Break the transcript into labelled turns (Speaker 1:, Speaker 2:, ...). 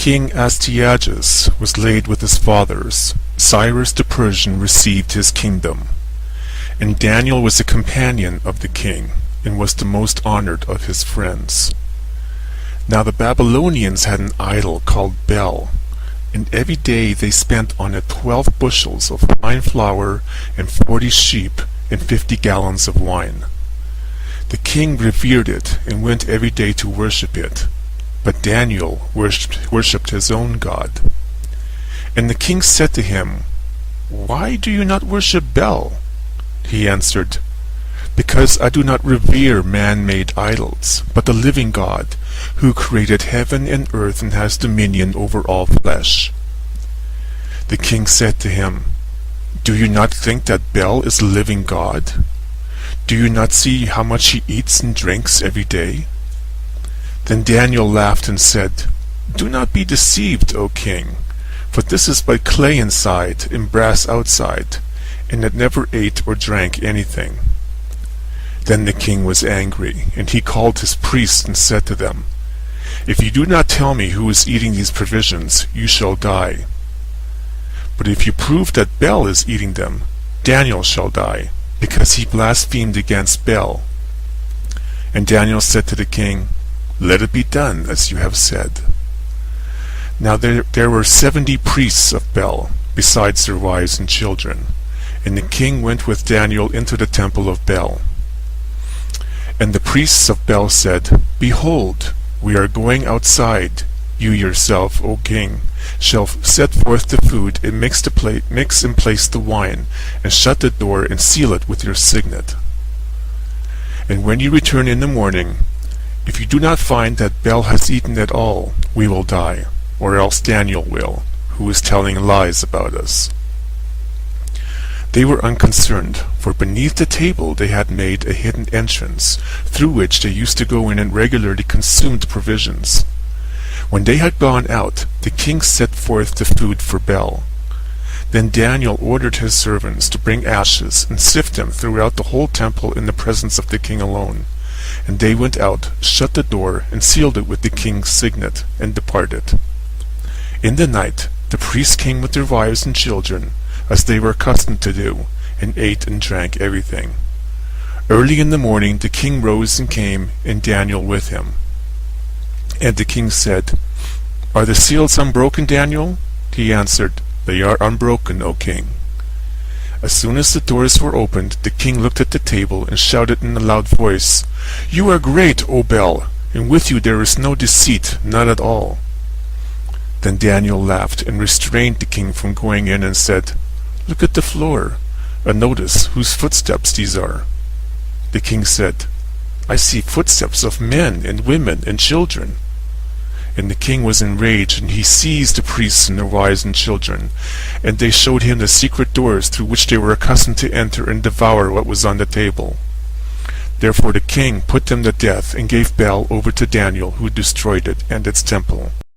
Speaker 1: King Astyages was laid with his fathers, Cyrus the Persian received his kingdom, and Daniel was a companion of the king, and was the most honored of his friends. Now the Babylonians had an idol called Bel, and every day they spent on it 12 bushels of fine flour, and 40 sheep, and 50 gallons of wine. The king revered it, and went every day to worship it. But Daniel worshipped his own God. And the king said to him, "Why do you not worship Bel?" He answered, "Because I do not revere man-made idols, but the living God, who created heaven and earth and has dominion over all flesh." The king said to him, "Do you not think that Bel is a living God? Do you not see how much he eats and drinks every day?" Then Daniel laughed and said, "Do not be deceived, O king, for this is but clay inside and brass outside, and it never ate or drank anything." Then the king was angry, and he called his priests and said to them, "If you do not tell me who is eating these provisions, you shall die. But if you prove that Bel is eating them, Daniel shall die, because he blasphemed against Bel." And Daniel said to the king, "Let it be done as you have said." Now there were 70 priests of Bel, besides their wives and children, and the king went with Daniel into the temple of Bel. And the priests of Bel said, "Behold, we are going outside. You yourself, O king, shall set forth the food, and mix and place the wine, and shut the door, and seal it with your signet. And when you return in the morning, if you do not find that Bel has eaten at all, we will die, or else Daniel will, who is telling lies about us." They were unconcerned, for beneath the table they had made a hidden entrance, through which they used to go in and regularly consume the provisions. When they had gone out, the king set forth the food for Bel. Then Daniel ordered his servants to bring ashes and sift them throughout the whole temple in the presence of the king alone. And they went out, shut the door, and sealed it with the king's signet, and departed. In the night the priests came with their wives and children, as they were accustomed to do, and ate and drank everything. Early in the morning the king rose and came, and Daniel with him. And the king said, "Are the seals unbroken, Daniel?" He answered, "They are unbroken, O king." As soon as the doors were opened, the king looked at the table, and shouted in a loud voice, "You are great, O Bel, and with you there is no deceit, none at all." Then Daniel laughed, and restrained the king from going in, and said, "Look at the floor, and notice whose footsteps these are." The king said, "I see footsteps of men and women and children." And the king was enraged, and he seized the priests and their wives and children, and they showed him the secret doors through which they were accustomed to enter and devour what was on the table. Therefore the king put them to death, and gave Bel over to Daniel, who destroyed it and its temple.